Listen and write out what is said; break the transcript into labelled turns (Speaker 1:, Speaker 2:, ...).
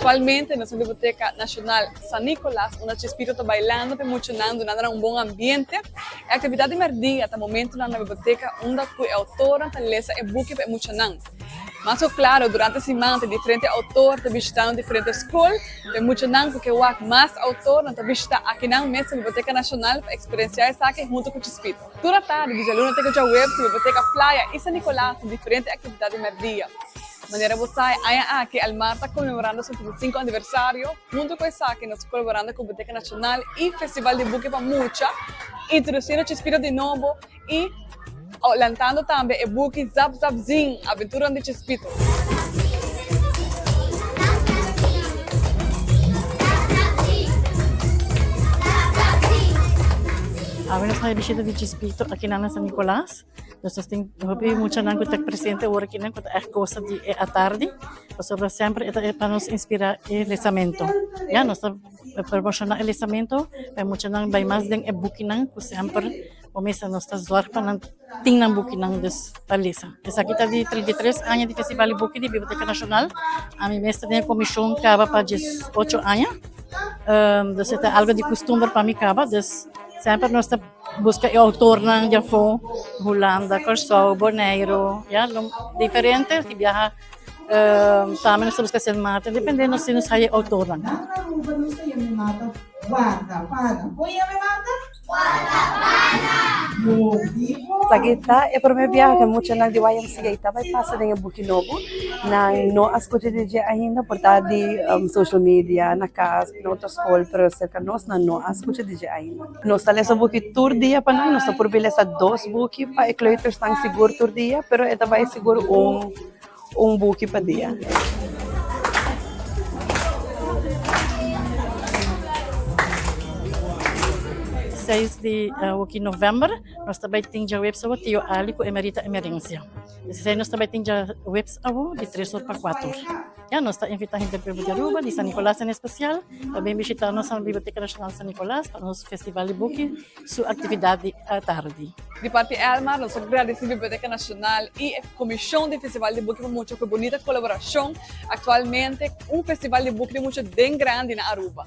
Speaker 1: Atualmente, nossa Biblioteca Nacional San Nicolás, onde o espírito está bailando, emocionando, dando um bom ambiente. A atividade merdia, até o momento, na biblioteca, onde a autora está lendo e-book emocionante. Mas, claro, durante a semana, diferentes autores estão visitando diferentes escolas, é emocionante porque o mais autores estão visitando aqui na mesma Biblioteca Nacional para experienciar isso aqui junto com o espírito. Toda tarde, os alunos têm que ir web, Biblioteca Playa e San Nicolás, diferentes atividades merdia. Maneira você aqui Almar está comemorando seu 25 aniversário, junto com isso aqui nós colaborando com a Biblioteca Nacional e Festival de Book para Mucha, introduzindo o espírito de novo e lançando também o book Zap Zap Zing, Aventura de Chespito.
Speaker 2: Bueno, sa bisita de Chespito aqui na San Nicolás. Nós temos muito não que presente agora aqui não que é coisa de à tarde. Sobre sempre é para nos inspirar o lançamento. Já nós promocionar o lançamento, é muito não vai mais den e-book não que sempre o mês nós está zoar para não tem não book não des palisa. Essa aqui está de 33 anos de Festival de Book de Biblioteca Nacional. A minha mestra tem comissão acaba para 18 anos. Então é algo de costume para mim acaba des sempre nós busca o autor ng Jafo, Holanda, Corso, Boneiro, diferente, si viaja também nós busca San Martin, dependendo se nos hay autor lang.
Speaker 3: Sa kita, para may biyahe muito nang diwayang sigaita, vai passa ng Bukinobo, nang no ascolti di ainda, portadi social media, na casa, na outra escola, pero cerca nós, na no ascolti di ainda. Nós tá lesa buki tour dia pa nang, nós tá por beleza 2 buki, pa ecloiter estão seguro tour dia, pero esta vai seguro buki pa dia.
Speaker 2: 6 de novembro, nós também temos a website Tio Ali com Emerita Emerência. Esse nós também temos a website de 3 horas para 4 horas. Nós estamos invitando a gente de Aruba, de San Nicolás em especial, também visitar nossa Biblioteca Nacional San Nicolás para o nosso Festival de Book, sua atividade à tarde.
Speaker 1: De parte Almar, nós agradecemos a Biblioteca Nacional e a Comissão de Festival de Book por muito bonita colaboração. Atualmente, Festival de Book de muito bem grande na Aruba.